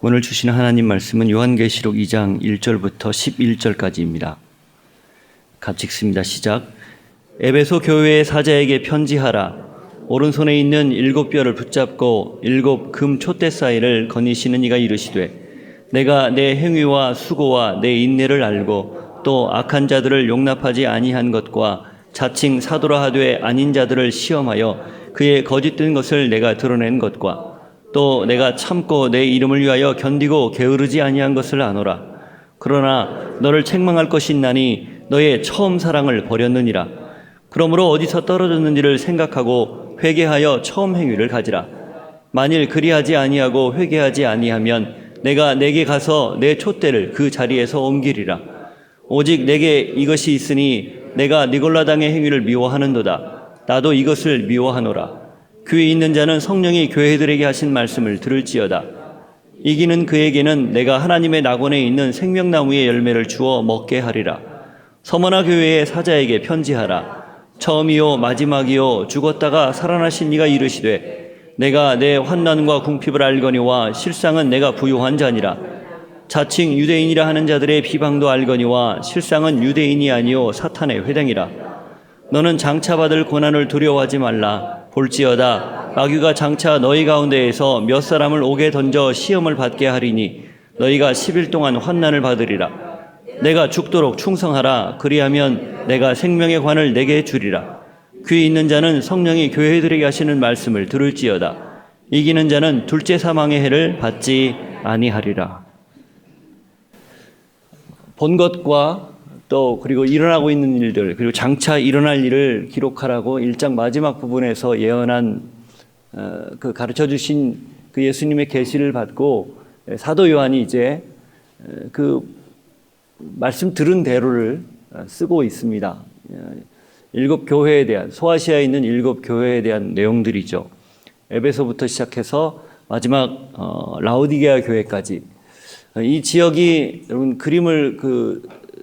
오늘 주시는 하나님 말씀은 요한계시록 2장 1절부터 11절까지입니다. 같이 읽습니다. 시작. 에베소 교회의 사자에게 편지하라. 오른손에 있는 7뼈를 붙잡고 7 금 촛대 사이를 거니시는 이가 이르시되 내가 내 행위와 수고와 내 인내를 알고 또 악한 자들을 용납하지 아니한 것과 자칭 사도라 하되 아닌 자들을 시험하여 그의 거짓된 것을 내가 드러낸 것과 또 내가 참고 내 이름을 위하여 견디고 게으르지 아니한 것을 아노라. 그러나 너를 책망할 것이 있나니 너의 처음 사랑을 버렸느니라. 그러므로 어디서 떨어졌는지를 생각하고 회개하여 처음 행위를 가지라. 만일 그리하지 아니하고 회개하지 아니하면 내가 내게 가서 내 촛대를 그 자리에서 옮기리라. 오직 내게 이것이 있으니 내가 니골라당의 행위를 미워하는도다. 나도 이것을 미워하노라. 귀에 있는 자는 성령이 교회들에게 하신 말씀을 들을지어다. 이기는 그에게는 내가 하나님의 낙원에 있는 생명나무의 열매를 주어 먹게 하리라. 서머나 교회의 사자에게 편지하라. 처음이요 마지막이요 죽었다가 살아나신 이가 이르시되 내가 내 환난과 궁핍을 알거니와 실상은 내가 부요한 자니라. 자칭 유대인이라 하는 자들의 비방도 알거니와 실상은 유대인이 아니요 사탄의 회당이라. 너는 장차 받을 고난을 두려워하지 말라. 볼지어다 마귀가 장차 너희 가운데에서 몇 사람을 옥에 던져 시험을 받게 하리니 너희가 10일 동안 환난을 받으리라. 내가 죽도록 충성하라. 그리하면 내가 생명의 관을 내게 주리라. 귀 있는 자는 성령이 교회들에게 하시는 말씀을 들을지어다. 이기는 자는 둘째 사망의 해를 받지 아니하리라. 본 것과 또 그리고 일어나고 있는 일들 그리고 장차 일어날 일을 기록하라고 1장 마지막 부분에서 예언한 그 가르쳐 주신 그 예수님의 계시를 받고 사도 요한이 이제 그 말씀 들은 대로를 쓰고 있습니다. 7 교회에 대한 소아시아에 있는 7 교회에 대한 내용들이죠. 에베소부터 시작해서 마지막 라오디게아 교회까지 이 지역이 여러분 그림을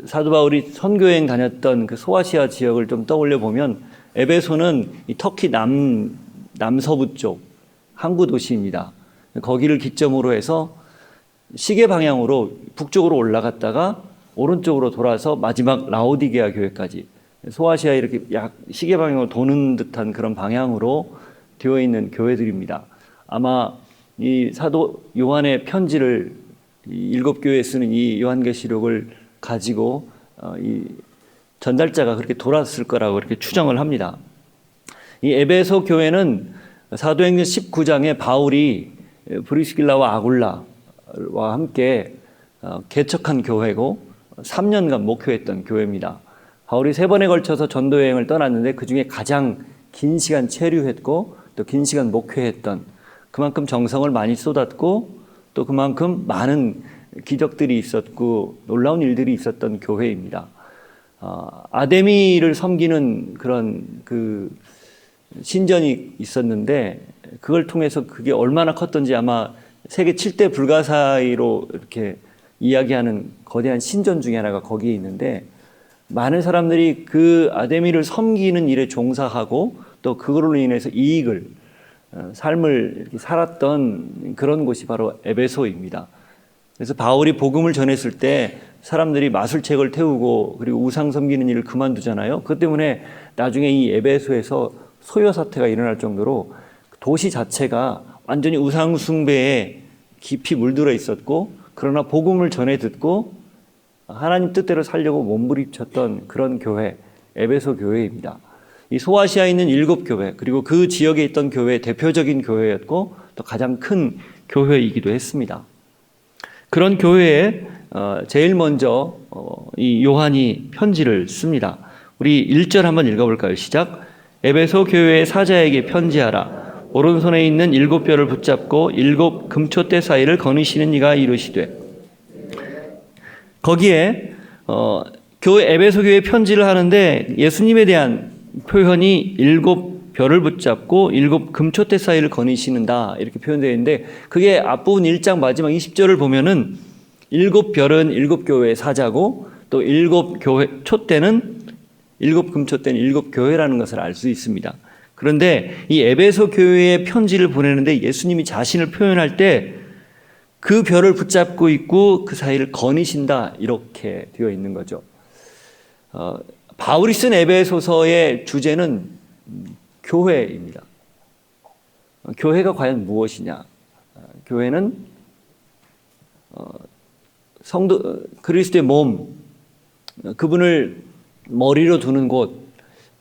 사도 바울이 선교여행 다녔던 그 소아시아 지역을 좀 떠올려 보면 에베소는 이 터키 남서부 쪽 항구 도시입니다. 거기를 기점으로 해서 시계 방향으로 북쪽으로 올라갔다가 오른쪽으로 돌아서 마지막 라오디게아 교회까지 소아시아 이렇게 약 시계 방향으로 도는 듯한 그런 방향으로 되어 있는 교회들입니다. 아마 이 사도 요한의 편지를 7 교회에 쓰는 이 요한계시록을 가지고 이 전달자가 그렇게 돌았을 거라고 그렇게 추정을 합니다. 이 에베소 교회는 사도행전 19장에 바울이 브리스길라와 아굴라와 함께 개척한 교회고 3년간 목회했던 교회입니다. 바울이 3번에 걸쳐서 전도 여행을 떠났는데 그중에 가장 긴 시간 체류했고 또 긴 시간 목회했던 그만큼 정성을 많이 쏟았고 또 그만큼 많은 기적들이 있었고 놀라운 일들이 있었던 교회입니다. 아데미를 섬기는 그런 그 신전이 있었는데 그걸 통해서 그게 얼마나 컸던지 아마 세계 7대 불가사의로 이렇게 이야기하는 거대한 신전 중에 하나가 거기에 있는데 많은 사람들이 그 아데미를 섬기는 일에 종사하고 또 그걸로 인해서 삶을 이렇게 살았던 그런 곳이 바로 에베소입니다. 그래서 바울이 복음을 전했을 때 사람들이 마술책을 태우고 그리고 우상 섬기는 일을 그만두잖아요. 그것 때문에 나중에 이 에베소에서 소요 사태가 일어날 정도로 도시 자체가 완전히 우상 숭배에 깊이 물들어 있었고 그러나 복음을 전해 듣고 하나님 뜻대로 살려고 몸부림쳤던 그런 교회, 에베소 교회입니다. 이 소아시아에 있는 7 교회 그리고 그 지역에 있던 교회의 대표적인 교회였고 또 가장 큰 교회이기도 했습니다. 그런 교회에 제일 먼저 이 요한이 편지를 씁니다. 우리 1절 한번 읽어볼까요? 시작. 에베소 교회의 사자에게 편지하라. 오른손에 있는 7뼈를 붙잡고 7 금촛대 사이를 거니시는 이가 이르시되 거기에 에베소 교회에 편지를 하는데 예수님에 대한 표현이 7 벼를 붙잡고 7 금촛대 사이를 거니시는다 이렇게 표현되어 있는데 그게 앞부분 1장 마지막 20절을 보면은 7 별은 7 교회의 사자고 또 7 촛대는 7 금촛대는 7 교회라는 것을 알 수 있습니다. 그런데 이 에베소 교회에 편지를 보내는데 예수님이 자신을 표현할 때 그 별을 붙잡고 있고 그 사이를 거니신다 이렇게 되어 있는 거죠. 바울이 쓴 에베소서의 주제는 교회입니다. 교회가 과연 무엇이냐? 교회는 성도 그리스도의 몸, 그분을 머리로 두는 곳,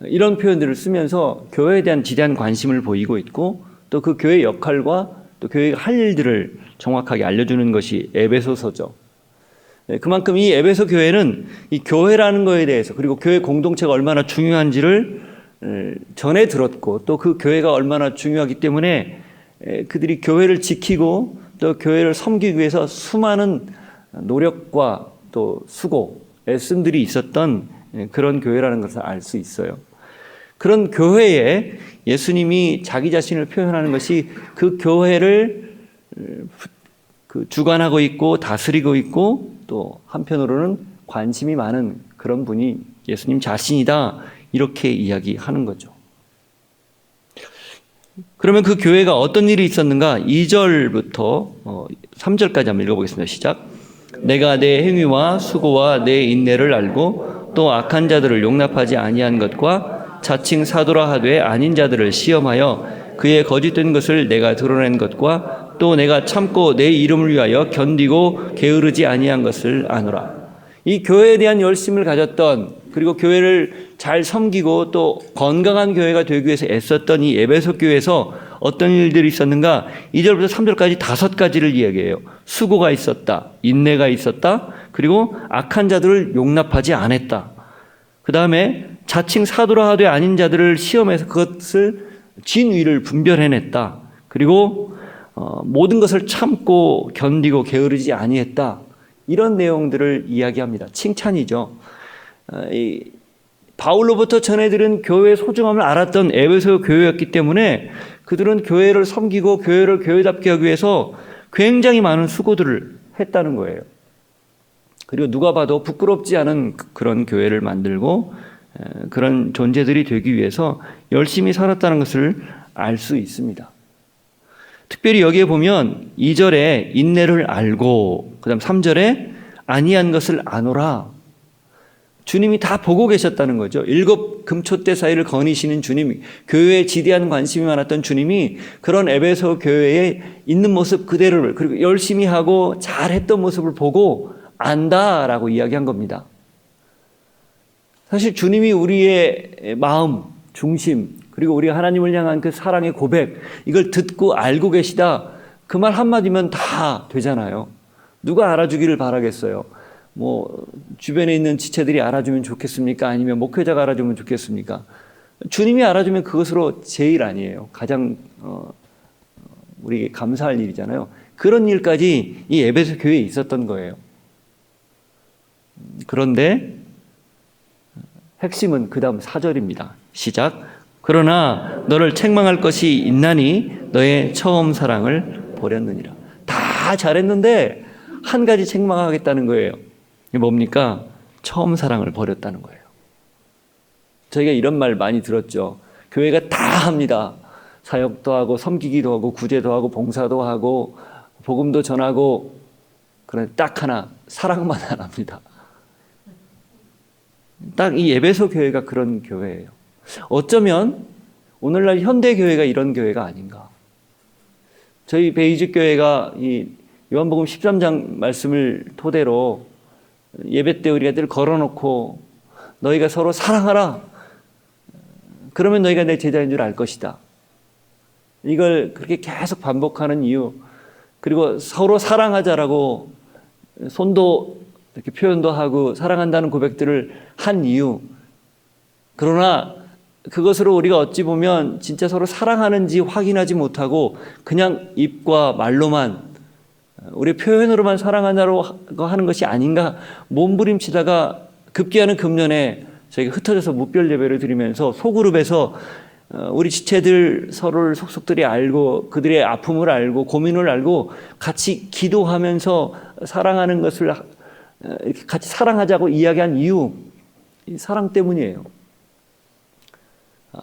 이런 표현들을 쓰면서 교회에 대한 지대한 관심을 보이고 있고 또 그 교회의 역할과 또 교회가 할 일들을 정확하게 알려주는 것이 에베소서죠. 그만큼 이 에베소 교회는 이 교회라는 것에 대해서 그리고 교회 공동체가 얼마나 중요한지를 전에 들었고 또 그 교회가 얼마나 중요하기 때문에 그들이 교회를 지키고 또 교회를 섬기기 위해서 수많은 노력과 또 수고, 애씀들이 있었던 그런 교회라는 것을 알 수 있어요. 그런 교회에 예수님이 자기 자신을 표현하는 것이 그 교회를 주관하고 있고 다스리고 있고 또 한편으로는 관심이 많은 그런 분이 예수님 자신이다 이렇게 이야기하는 거죠. 그러면 그 교회가 어떤 일이 있었는가? 2절부터 3절까지 한번 읽어보겠습니다. 시작. 내가 내 행위와 수고와 내 인내를 알고 또 악한 자들을 용납하지 아니한 것과 자칭 사도라 하되 아닌 자들을 시험하여 그의 거짓된 것을 내가 드러낸 것과 또 내가 참고 내 이름을 위하여 견디고 게으르지 아니한 것을 아노라. 이 교회에 대한 열심을 가졌던 그리고 교회를 잘 섬기고 또 건강한 교회가 되기 위해서 애썼던 이 에베소 교회에서 어떤 일들이 있었는가? 2절부터 3절까지 5가지를 이야기해요. 수고가 있었다, 인내가 있었다, 그리고 악한 자들을 용납하지 않았다. 그 다음에 자칭 사도라 하되 아닌 자들을 시험해서 그것을 진위를 분별해냈다. 그리고 모든 것을 참고 견디고 게으르지 아니했다. 이런 내용들을 이야기합니다. 칭찬이죠. 바울로부터 전해들은 교회의 소중함을 알았던 에베소 교회였기 때문에 그들은 교회를 섬기고 교회를 교회답게 하기 위해서 굉장히 많은 수고들을 했다는 거예요. 그리고 누가 봐도 부끄럽지 않은 그런 교회를 만들고 그런 존재들이 되기 위해서 열심히 살았다는 것을 알 수 있습니다. 특별히 여기에 보면 2절에 인내를 알고 그 다음 3절에 아니한 것을 아노라. 주님이 다 보고 계셨다는 거죠. 7 금초대 사이를 거니시는 주님이, 교회에 지대한 관심이 많았던 주님이 그런 에베소 교회에 있는 모습 그대로를 그리고 열심히 하고 잘했던 모습을 보고 안다라고 이야기한 겁니다. 사실 주님이 우리의 마음, 중심, 그리고 우리가 하나님을 향한 그 사랑의 고백, 이걸 듣고 알고 계시다. 그 말 한마디면 다 되잖아요. 누가 알아주기를 바라겠어요? 주변에 있는 지체들이 알아주면 좋겠습니까? 아니면 목회자가 알아주면 좋겠습니까? 주님이 알아주면 그것으로 제일 아니에요. 가장 우리에게 감사할 일이잖아요. 그런 일까지 이 에베소 교회에 있었던 거예요. 그런데 핵심은 그 다음 4절입니다. 시작. 그러나 너를 책망할 것이 있나니 너의 처음 사랑을 버렸느니라. 다 잘했는데 한 가지 책망하겠다는 거예요. 이게 뭡니까? 처음 사랑을 버렸다는 거예요. 저희가 이런 말 많이 들었죠. 교회가 다 합니다. 사역도 하고 섬기기도 하고 구제도 하고 봉사도 하고 복음도 전하고, 그런데 딱 하나 사랑만 안 합니다. 딱 이 에베소 교회가 그런 교회예요. 어쩌면 오늘날 현대 교회가 이런 교회가 아닌가. 저희 베이직 교회가 이 요한복음 13장 말씀을 토대로 예배 때 우리가 늘 걸어놓고 너희가 서로 사랑하라. 그러면 너희가 내 제자인 줄 알 것이다. 이걸 그렇게 계속 반복하는 이유, 그리고 서로 사랑하자라고 손도 이렇게 표현도 하고 사랑한다는 고백들을 한 이유. 그러나 그것으로 우리가 어찌 보면 진짜 서로 사랑하는지 확인하지 못하고 그냥 입과 말로만, 우리 표현으로만 사랑하자고 하는 것이 아닌가 몸부림치다가 급기야는 금년에 저희가 흩어져서 무별 예배를 드리면서 소그룹에서 우리 지체들 서로를 속속들이 알고 그들의 아픔을 알고 고민을 알고 같이 기도하면서 사랑하는 것을 이렇게 같이 사랑하자고 이야기한 이유, 이 사랑 때문이에요.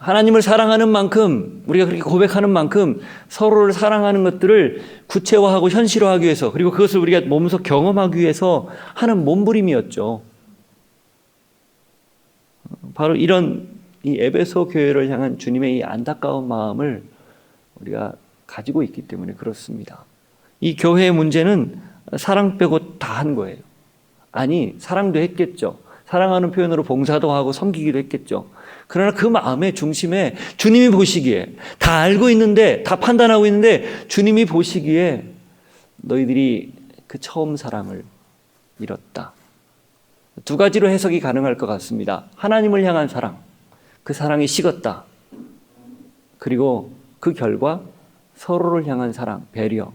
하나님을 사랑하는 만큼, 우리가 그렇게 고백하는 만큼 서로를 사랑하는 것들을 구체화하고 현실화하기 위해서, 그리고 그것을 우리가 몸소 경험하기 위해서 하는 몸부림이었죠. 바로 이런 이 에베소 교회를 향한 주님의 이 안타까운 마음을 우리가 가지고 있기 때문에 그렇습니다. 이 교회의 문제는 사랑 빼고 다 한 거예요. 아니, 사랑도 했겠죠. 사랑하는 표현으로 봉사도 하고 섬기기도 했겠죠. 그러나 그 마음의 중심에 주님이 보시기에, 다 알고 있는데, 다 판단하고 있는데 주님이 보시기에 너희들이 그 처음 사랑을 잃었다. 두 가지로 해석이 가능할 것 같습니다. 하나님을 향한 사랑, 그 사랑이 식었다. 그리고 그 결과 서로를 향한 사랑, 배려,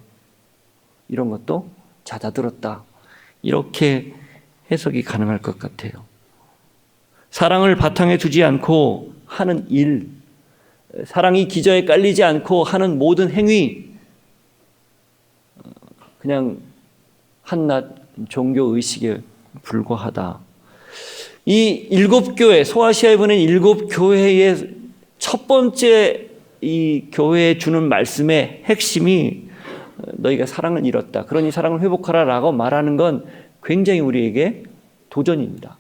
이런 것도 잦아들었다. 이렇게 해석이 가능할 것 같아요. 사랑을 바탕에 두지 않고 하는 일, 사랑이 기저에 깔리지 않고 하는 모든 행위, 그냥 한낱 종교 의식에 불과하다. 이 7교회, 소아시아에 보낸 7교회의 첫 번째 이 교회에 주는 말씀의 핵심이 너희가 사랑을 잃었다. 그러니 사랑을 회복하라라고 말하는 건 굉장히 우리에게 도전입니다.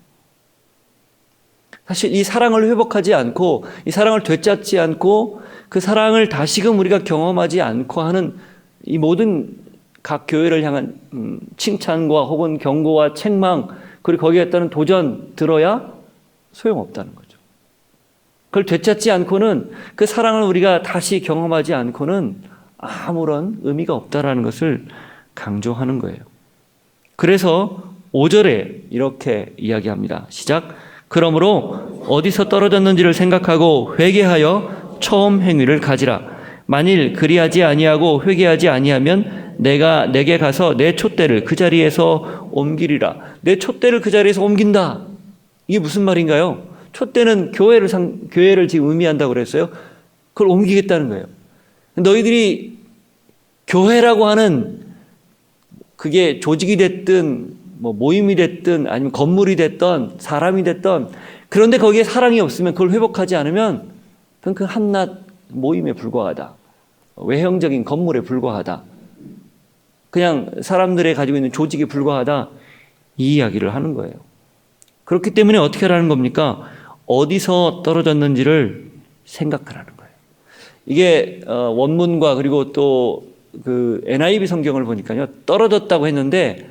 사실 이 사랑을 회복하지 않고, 이 사랑을 되찾지 않고, 그 사랑을 다시금 우리가 경험하지 않고 하는 이 모든 각 교회를 향한 칭찬과 혹은 경고와 책망, 그리고 거기에 따른 도전 들어야 소용없다는 거죠. 그걸 되찾지 않고는, 그 사랑을 우리가 다시 경험하지 않고는 아무런 의미가 없다라는 것을 강조하는 거예요. 그래서 5절에 이렇게 이야기합니다. 시작. 그러므로 어디서 떨어졌는지를 생각하고 회개하여 처음 행위를 가지라. 만일 그리하지 아니하고 회개하지 아니하면 내가 내게 가서 내 촛대를 그 자리에서 옮기리라. 내 촛대를 그 자리에서 옮긴다. 이게 무슨 말인가요? 촛대는 교회를 지금 의미한다고 그랬어요. 그걸 옮기겠다는 거예요. 너희들이 교회라고 하는, 그게 조직이 됐든 모임이 됐든 아니면 건물이 됐든 사람이 됐든, 그런데 거기에 사랑이 없으면, 그걸 회복하지 않으면 그건 그 한낱 모임에 불과하다. 외형적인 건물에 불과하다. 그냥 사람들이 가지고 있는 조직에 불과하다. 이 이야기를 하는 거예요. 그렇기 때문에 어떻게 하라는 겁니까? 어디서 떨어졌는지를 생각하라는 거예요. 이게 원문과 그리고 또 그 NIV 성경을 보니까요, 떨어졌다고 했는데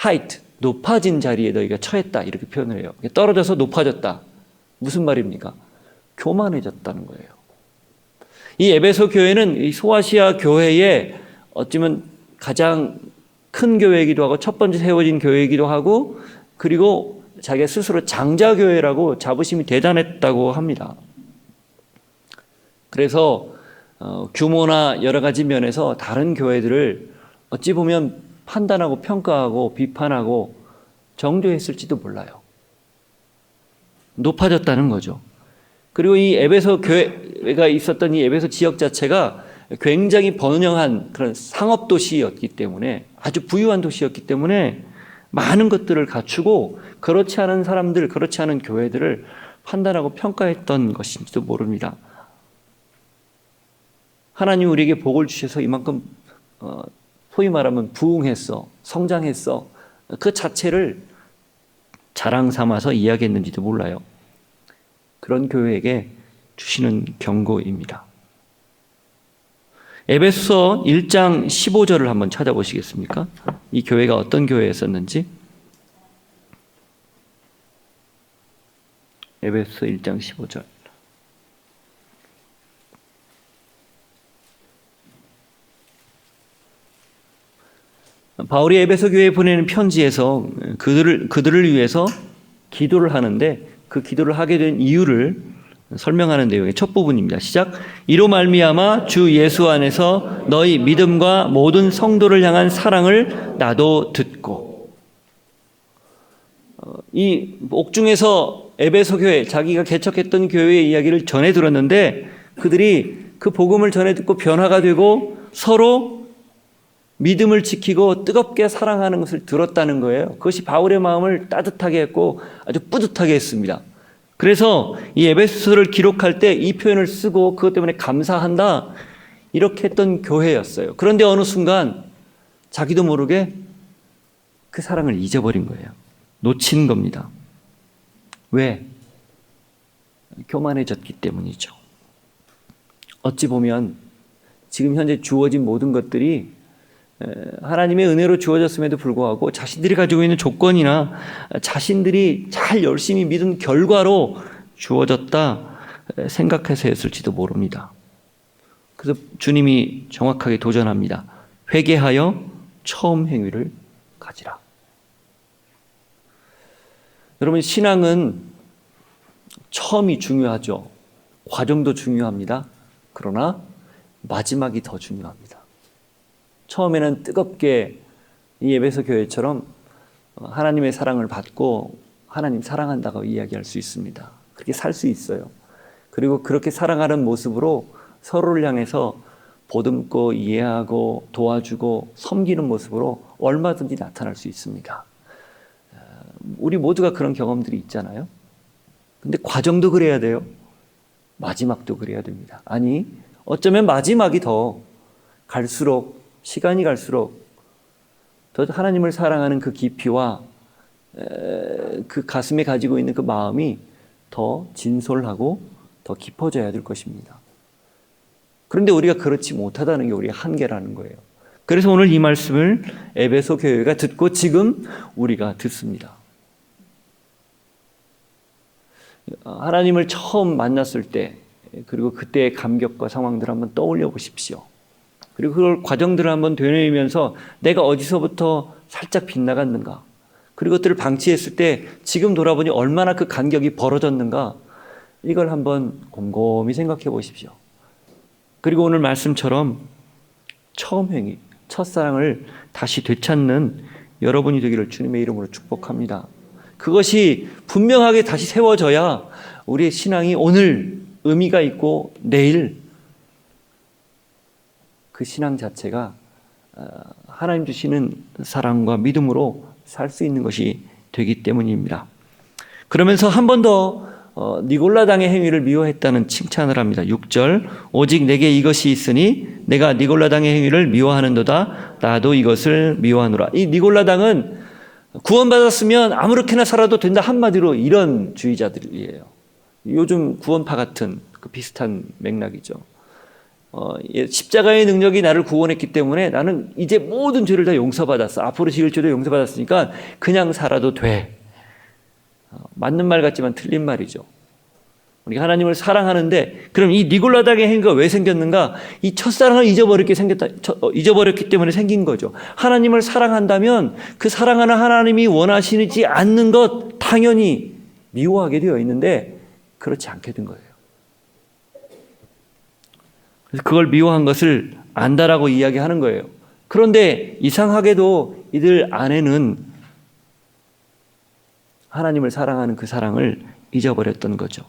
height, 높아진 자리에 너희가 처했다, 이렇게 표현을 해요. 떨어져서 높아졌다. 무슨 말입니까? 교만해졌다는 거예요. 이 에베소 교회는 이 소아시아 교회의 어쩌면 가장 큰 교회이기도 하고 첫 번째 세워진 교회이기도 하고, 그리고 자기가 스스로 장자교회라고 자부심이 대단했다고 합니다. 그래서 규모나 여러 가지 면에서 다른 교회들을 어찌 보면 판단하고 평가하고 비판하고 정죄했을지도 몰라요. 높아졌다는 거죠. 그리고 이 에베소 교회가 있었던 이 에베소 지역 자체가 굉장히 번영한 그런 상업 도시였기 때문에, 아주 부유한 도시였기 때문에 많은 것들을 갖추고, 그렇지 않은 사람들, 그렇지 않은 교회들을 판단하고 평가했던 것인지도 모릅니다. 하나님 우리에게 복을 주셔서 이만큼 소위 말하면 부흥했어, 성장했어, 그 자체를 자랑 삼아서 이야기했는지도 몰라요. 그런 교회에게 주시는 경고입니다. 에베소서 1장 15절을 한번 찾아보시겠습니까? 이 교회가 어떤 교회였었는지. 에베소서 1장 15절. 바울이 에베소 교회에 보내는 편지에서 그들을 위해서 기도를 하는데, 그 기도를 하게 된 이유를 설명하는 내용의 첫 부분입니다. 시작. 이로 말미암아 주 예수 안에서 너희 믿음과 모든 성도를 향한 사랑을 나도 듣고. 이 옥중에서 에베소 교회, 자기가 개척했던 교회의 이야기를 전해 들었는데, 그들이 그 복음을 전해 듣고 변화가 되고 서로 믿음을 지키고 뜨겁게 사랑하는 것을 들었다는 거예요. 그것이 바울의 마음을 따뜻하게 했고 아주 뿌듯하게 했습니다. 그래서 이 에베소서를 기록할 때 이 표현을 쓰고 그것 때문에 감사한다 이렇게 했던 교회였어요. 그런데 어느 순간 자기도 모르게 그 사랑을 잊어버린 거예요. 놓친 겁니다. 왜? 교만해졌기 때문이죠. 어찌 보면 지금 현재 주어진 모든 것들이 하나님의 은혜로 주어졌음에도 불구하고 자신들이 가지고 있는 조건이나 자신들이 잘 열심히 믿은 결과로 주어졌다 생각해서였을지도 모릅니다. 그래서 주님이 정확하게 도전합니다. 회개하여 처음 행위를 가지라. 여러분, 신앙은 처음이 중요하죠. 과정도 중요합니다. 그러나 마지막이 더 중요합니다. 처음에는 뜨겁게 이 에베소 교회처럼 하나님의 사랑을 받고 하나님 사랑한다고 이야기할 수 있습니다. 그렇게 살 수 있어요. 그리고 그렇게 사랑하는 모습으로 서로를 향해서 보듬고 이해하고 도와주고 섬기는 모습으로 얼마든지 나타날 수 있습니다. 우리 모두가 그런 경험들이 있잖아요. 근데 과정도 그래야 돼요. 마지막도 그래야 됩니다. 아니, 어쩌면 마지막이 더 갈수록, 시간이 갈수록 더 하나님을 사랑하는 그 깊이와 그 가슴에 가지고 있는 그 마음이 더 진솔하고 더 깊어져야 될 것입니다. 그런데 우리가 그렇지 못하다는 게 우리의 한계라는 거예요. 그래서 오늘 이 말씀을 에베소 교회가 듣고 지금 우리가 듣습니다. 하나님을 처음 만났을 때, 그리고 그때의 감격과 상황들을 한번 떠올려 보십시오. 그리고 그걸 과정들을 한번 되뇌이면서 내가 어디서부터 살짝 빗나갔는가, 그리고 그것들을 방치했을 때 지금 돌아보니 얼마나 그 간격이 벌어졌는가, 이걸 한번 곰곰이 생각해 보십시오. 그리고 오늘 말씀처럼 처음 행위, 첫사랑을 다시 되찾는 여러분이 되기를 주님의 이름으로 축복합니다. 그것이 분명하게 다시 세워져야 우리의 신앙이 오늘 의미가 있고 내일 그 신앙 자체가 하나님 주시는 사랑과 믿음으로 살 수 있는 것이 되기 때문입니다. 그러면서 한 번 더 니골라당의 행위를 미워했다는 칭찬을 합니다. 6절, 오직 내게 이것이 있으니 내가 니골라당의 행위를 미워하는도다. 나도 이것을 미워하노라. 이 니골라당은 구원받았으면 아무렇게나 살아도 된다, 한마디로 이런 주의자들이에요. 요즘 구원파 같은 그 비슷한 맥락이죠. 십자가의 능력이 나를 구원했기 때문에 나는 이제 모든 죄를 다 용서받았어. 앞으로 지을 죄도 용서받았으니까 그냥 살아도 돼. 맞는 말 같지만 틀린 말이죠. 우리가 하나님을 사랑하는데 그럼 이 니골라당의 행위가 왜 생겼는가? 이 첫사랑을 잊어버렸기 때문에 생긴 거죠. 하나님을 사랑한다면 그 사랑하는 하나님이 원하시지 않는 것 당연히 미워하게 되어 있는데 그렇지 않게 된 거예요. 그래서 그걸 미워한 것을 안다라고 이야기하는 거예요. 그런데 이상하게도 이들 안에는 하나님을 사랑하는 그 사랑을 잊어버렸던 거죠.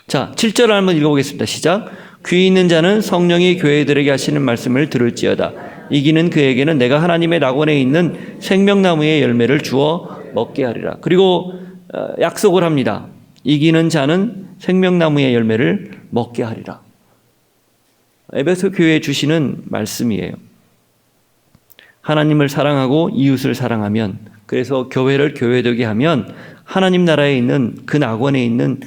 자, 7절을 한번 읽어보겠습니다. 시작. 귀 있는 자는 성령이 교회들에게 하시는 말씀을 들을지어다. 이기는 그에게는 내가 하나님의 낙원에 있는 생명나무의 열매를 주어 먹게 하리라. 그리고 약속을 합니다. 이기는 자는 생명나무의 열매를 먹게 하리라. 에베소 교회에 주시는 말씀이에요. 하나님을 사랑하고 이웃을 사랑하면, 그래서 교회를 교회되게 하면 하나님 나라에 있는 그 낙원에 있는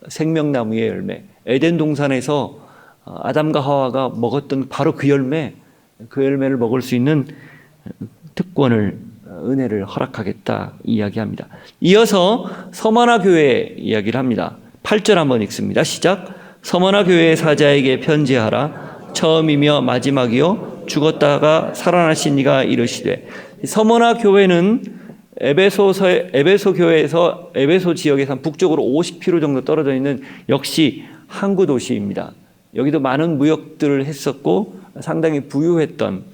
생명나무의 열매, 에덴 동산에서 아담과 하와가 먹었던 바로 그 열매를 먹을 수 있는 특권을, 은혜를 허락하겠다 이야기합니다. 이어서 서머나 교회 이야기를 합니다. 8절 한번 읽습니다. 시작. 서머나 교회의 사자에게 편지하라. 처음이며 마지막이요 죽었다가 살아나신 이가 이르시되. 서머나 교회는 에베소 교회에서 에베소 지역에서 북쪽으로 50km 정도 떨어져 있는 역시 항구 도시입니다. 여기도 많은 무역들을 했었고 상당히 부유했던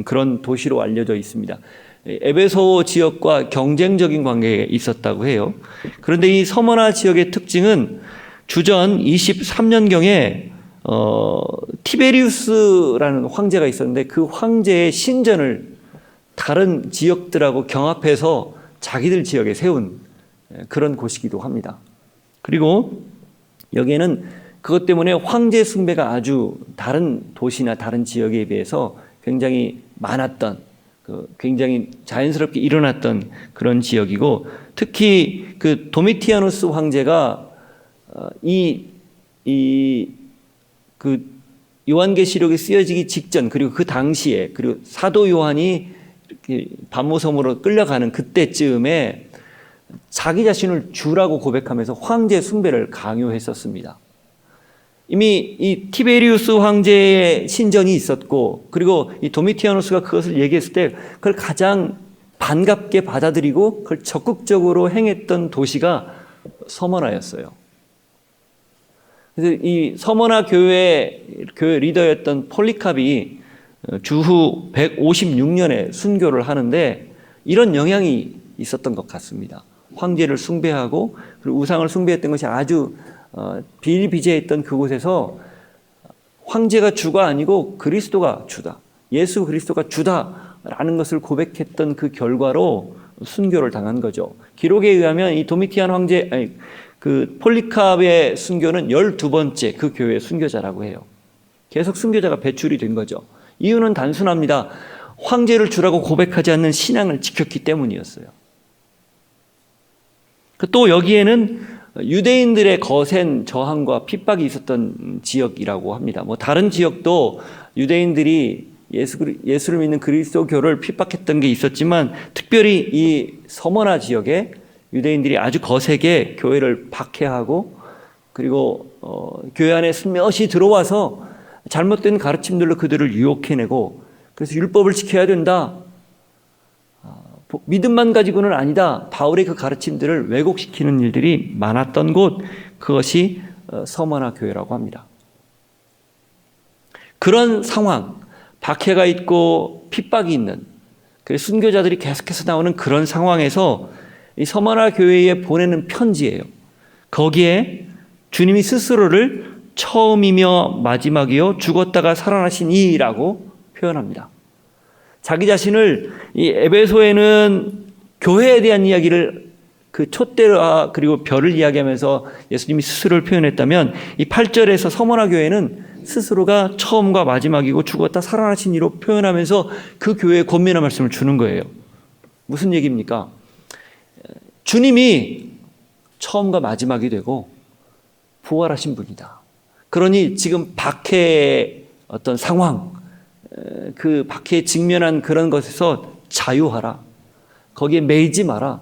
그런 도시로 알려져 있습니다. 에베소 지역과 경쟁적인 관계에 있었다고 해요. 그런데 이 서머나 지역의 특징은 주전 23년경에 티베리우스라는 황제가 있었는데 그 황제의 신전을 다른 지역들하고 경합해서 자기들 지역에 세운 그런 곳이기도 합니다. 그리고 여기에는 그것 때문에 황제 숭배가 아주 다른 도시나 다른 지역에 비해서 굉장히 많았던, 굉장히 자연스럽게 일어났던 그런 지역이고, 특히 그 도미티아누스 황제가 그 요한계시록이 쓰여지기 직전, 그리고 그 당시에, 그리고 사도 요한이 반모섬으로 끌려가는 그때쯤에 자기 자신을 주라고 고백하면서 황제 숭배를 강요했었습니다. 이미 이 티베리우스 황제의 신전이 있었고, 그리고 이 도미티아누스가 그것을 얘기했을 때 그걸 가장 반갑게 받아들이고 그걸 적극적으로 행했던 도시가 서머나였어요. 그래서 이 서머나 교회 리더였던 폴리캅이 주후 156년에 순교를 하는데 이런 영향이 있었던 것 같습니다. 황제를 숭배하고 그리고 우상을 숭배했던 것이 아주 비일비재했던 그곳에서 황제가 주가 아니고 그리스도가 주다, 예수 그리스도가 주다라는 것을 고백했던 그 결과로 순교를 당한 거죠. 기록에 의하면 이 도미티안 황제, 그 폴리캅의 순교는 12번째 그 교회의 순교자라고 해요. 계속 순교자가 배출이 된 거죠. 이유는 단순합니다. 황제를 주라고 고백하지 않는 신앙을 지켰기 때문이었어요. 또 여기에는 유대인들의 거센 저항과 핍박이 있었던 지역이라고 합니다. 다른 지역도 유대인들이 예수를 믿는 그리스도교를 핍박했던 게 있었지만, 특별히 이 서머나 지역에 유대인들이 아주 거세게 교회를 박해하고, 그리고 교회 안에 슬며시 들어와서 잘못된 가르침들로 그들을 유혹해내고, 그래서 율법을 지켜야 된다, 믿음만 가지고는 아니다, 바울의 그 가르침들을 왜곡시키는 일들이 많았던 곳, 그것이 서머나 교회라고 합니다. 그런 상황, 박해가 있고 핍박이 있는, 그래서 순교자들이 계속해서 나오는 그런 상황에서 이 서머나 교회에 보내는 편지예요. 거기에 주님이 스스로를 처음이며 마지막이요 죽었다가 살아나신 이라고 표현합니다. 자기 자신을 이 에베소에는 교회에 대한 이야기를 그 촛대와 그리고 별을 이야기하면서 예수님이 스스로를 표현했다면, 이 8절에서 서머나 교회는 스스로가 처음과 마지막이고 죽었다 살아나신 이로 표현하면서 그 교회에 권면의 말씀을 주는 거예요. 무슨 얘기입니까? 주님이 처음과 마지막이 되고 부활하신 분이다. 그러니 지금 박해의 어떤 상황, 그 박해에 직면한 그런 것에서 자유하라. 거기에 매이지 마라.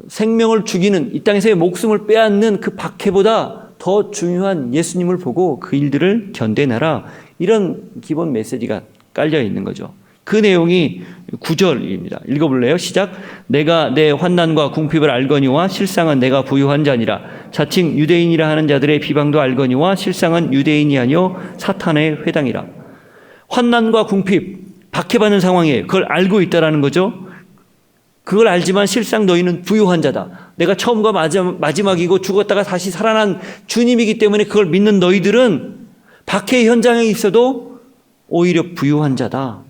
생명을 죽이는, 이 땅에서의 목숨을 빼앗는 그 박해보다 더 중요한 예수님을 보고 그 일들을 견뎌내라. 이런 기본 메시지가 깔려 있는 거죠. 그 내용이 9절입니다. 읽어볼래요? 시작. 내가 내 환난과 궁핍을 알거니와 실상은 내가 부유한 자니라. 자칭 유대인이라 하는 자들의 비방도 알거니와 실상은 유대인이 아니요 사탄의 회당이라. 환난과 궁핍, 박해받는 상황이에요. 그걸 알고 있다라는 거죠. 그걸 알지만 실상 너희는 부유한 자다. 내가 처음과 마지막이고 죽었다가 다시 살아난 주님이기 때문에 그걸 믿는 너희들은 박해 현장에 있어도 오히려 부유한 자다.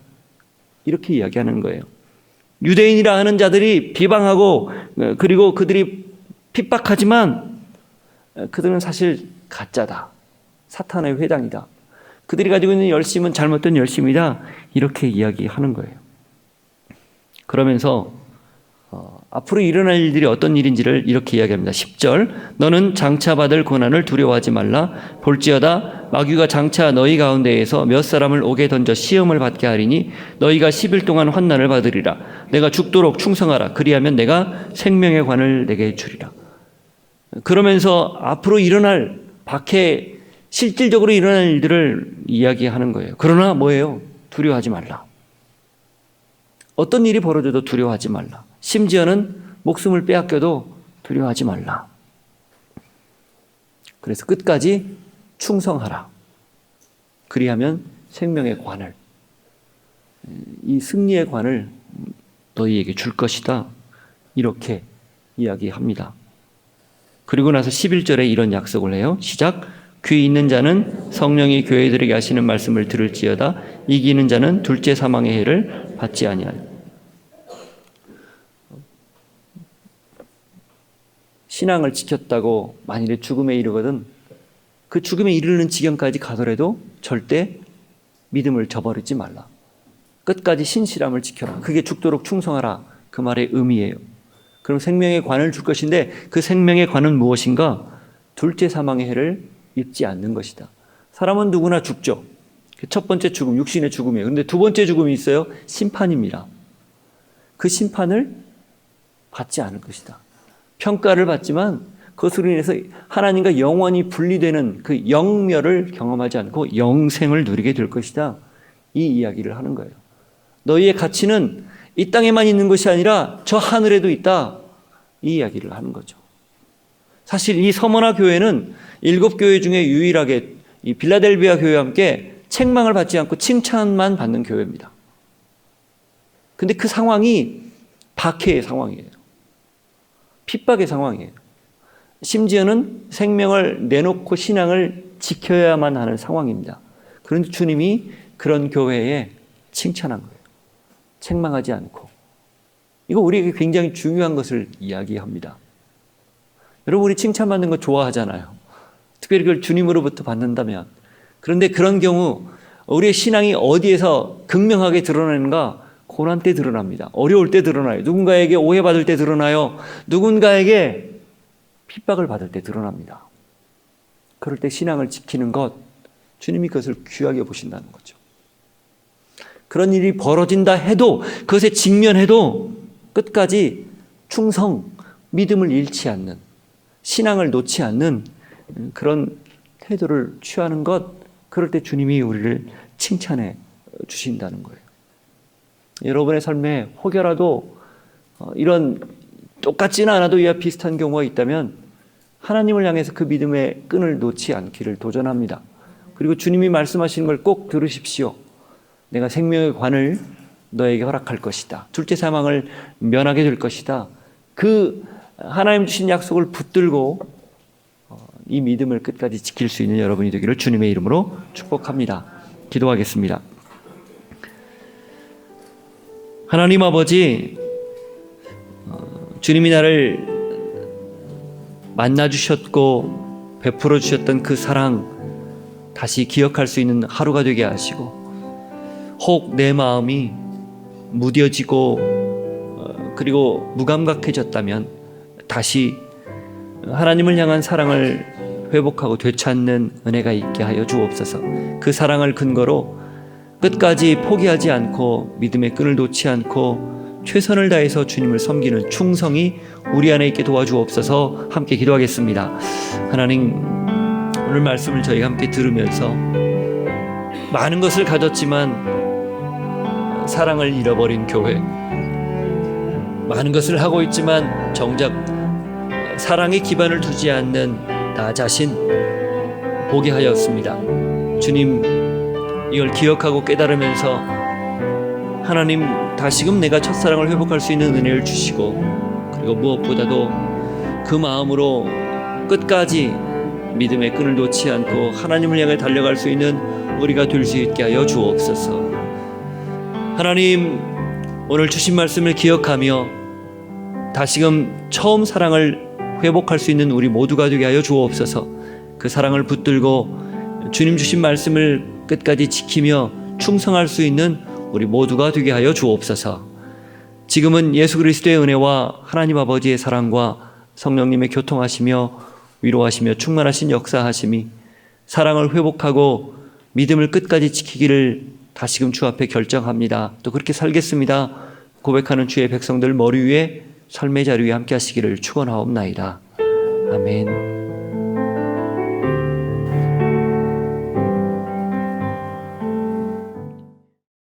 이렇게 이야기하는 거예요. 유대인이라 하는 자들이 비방하고 그리고 그들이 핍박하지만 그들은 사실 가짜다. 사탄의 회당이다. 그들이 가지고 있는 열심은 잘못된 열심이다. 이렇게 이야기하는 거예요. 그러면서 앞으로 일어날 일들이 어떤 일인지를 이렇게 이야기합니다. 10절. 너는 장차 받을 고난을 두려워하지 말라. 볼지어다 마귀가 장차 너희 가운데에서 몇 사람을 옥에 던져 시험을 받게 하리니 너희가 10일 동안 환난을 받으리라. 내가 죽도록 충성하라. 그리하면 내가 생명의 관을 내게 주리라. 그러면서 앞으로 일어날 박해, 실질적으로 일어날 일들을 이야기하는 거예요. 그러나 뭐예요? 두려워하지 말라. 어떤 일이 벌어져도 두려워하지 말라. 심지어는 목숨을 빼앗겨도 두려워하지 말라. 그래서 끝까지 충성하라. 그리하면 생명의 관을, 이 승리의 관을 너희에게 줄 것이다. 이렇게 이야기합니다. 그리고 나서 11절에 이런 약속을 해요. 시작. 귀 있는 자는 성령이 교회들에게 하시는 말씀을 들을지어다. 이기는 자는 둘째 사망의 해를 받지 아니하리라. 신앙을 지켰다고 만일에 죽음에 이르거든 그 죽음에 이르는 지경까지 가더라도 절대 믿음을 저버리지 말라. 끝까지 신실함을 지켜라. 그게 죽도록 충성하라. 그 말의 의미예요. 그럼 생명의 관을 줄 것인데 그 생명의 관은 무엇인가? 둘째 사망의 해를 입지 않는 것이다. 사람은 누구나 죽죠. 첫 번째 죽음, 육신의 죽음이에요. 그런데 두 번째 죽음이 있어요. 심판입니다. 그 심판을 받지 않을 것이다. 평가를 받지만 그것으로 인해서 하나님과 영원히 분리되는 그 영멸을 경험하지 않고 영생을 누리게 될 것이다. 이 이야기를 하는 거예요. 너희의 가치는 이 땅에만 있는 것이 아니라 저 하늘에도 있다. 이 이야기를 하는 거죠. 사실 이 서머나 교회는 7교회 중에 유일하게 이 빌라델비아 교회와 함께 책망을 받지 않고 칭찬만 받는 교회입니다. 근데 그 상황이 박해의 상황이에요. 핍박의 상황이에요. 심지어는 생명을 내놓고 신앙을 지켜야만 하는 상황입니다. 그런데 주님이 그런 교회에 칭찬한 거예요. 책망하지 않고. 이거 우리에게 굉장히 중요한 것을 이야기합니다. 여러분, 우리 칭찬받는 거 좋아하잖아요. 특별히 그걸 주님으로부터 받는다면. 그런데 그런 경우 우리의 신앙이 어디에서 극명하게 드러나는가? 고난 때 드러납니다. 어려울 때 드러나요. 누군가에게 오해받을 때 드러나요. 누군가에게 핍박을 받을 때 드러납니다. 그럴 때 신앙을 지키는 것, 주님이 그것을 귀하게 보신다는 거죠. 그런 일이 벌어진다 해도 그것에 직면해도 끝까지 충성, 믿음을 잃지 않는, 신앙을 놓지 않는 그런 태도를 취하는 것, 그럴 때 주님이 우리를 칭찬해 주신다는 거예요. 여러분의 삶에 혹여라도 이런 똑같지는 않아도 이와 비슷한 경우가 있다면 하나님을 향해서 그 믿음의 끈을 놓지 않기를 도전합니다. 그리고 주님이 말씀하시는 걸 꼭 들으십시오. 내가 생명의 관을 너에게 허락할 것이다. 둘째 사망을 면하게 될 것이다. 그 하나님 주신 약속을 붙들고 이 믿음을 끝까지 지킬 수 있는 여러분이 되기를 주님의 이름으로 축복합니다. 기도하겠습니다. 하나님 아버지, 주님이 나를 만나주셨고 베풀어 주셨던 그 사랑 다시 기억할 수 있는 하루가 되게 하시고, 혹 내 마음이 무뎌지고 그리고 무감각해졌다면 다시 하나님을 향한 사랑을 회복하고 되찾는 은혜가 있게 하여 주옵소서. 그 사랑을 근거로 끝까지 포기하지 않고 믿음의 끈을 놓지 않고 최선을 다해서 주님을 섬기는 충성이 우리 안에 있게 도와주옵소서. 함께 기도하겠습니다. 하나님, 오늘 말씀을 저희가 함께 들으면서 많은 것을 가졌지만 사랑을 잃어버린 교회, 많은 것을 하고 있지만 정작 사랑의 기반을 두지 않는 나 자신 보게 하였습니다. 주님, 이걸 기억하고 깨달으면서 하나님, 다시금 내가 첫사랑을 회복할 수 있는 은혜를 주시고, 그리고 무엇보다도 그 마음으로 끝까지 믿음의 끈을 놓지 않고 하나님을 향해 달려갈 수 있는 우리가 될 수 있게 하여 주옵소서. 하나님, 오늘 주신 말씀을 기억하며 다시금 처음 사랑을 회복할 수 있는 우리 모두가 되게 하여 주옵소서. 그 사랑을 붙들고 주님 주신 말씀을 끝까지 지키며 충성할 수 있는 우리 모두가 되게 하여 주옵소서. 지금은 예수 그리스도의 은혜와 하나님 아버지의 사랑과 성령님의 교통하시며 위로하시며 충만하신 역사하심이 사랑을 회복하고 믿음을 끝까지 지키기를 다시금 주 앞에 결정합니다. 또 그렇게 살겠습니다. 고백하는 주의 백성들 머리 위에 삶의 자리 위에 함께 하시기를 축원하옵나이다. 아멘.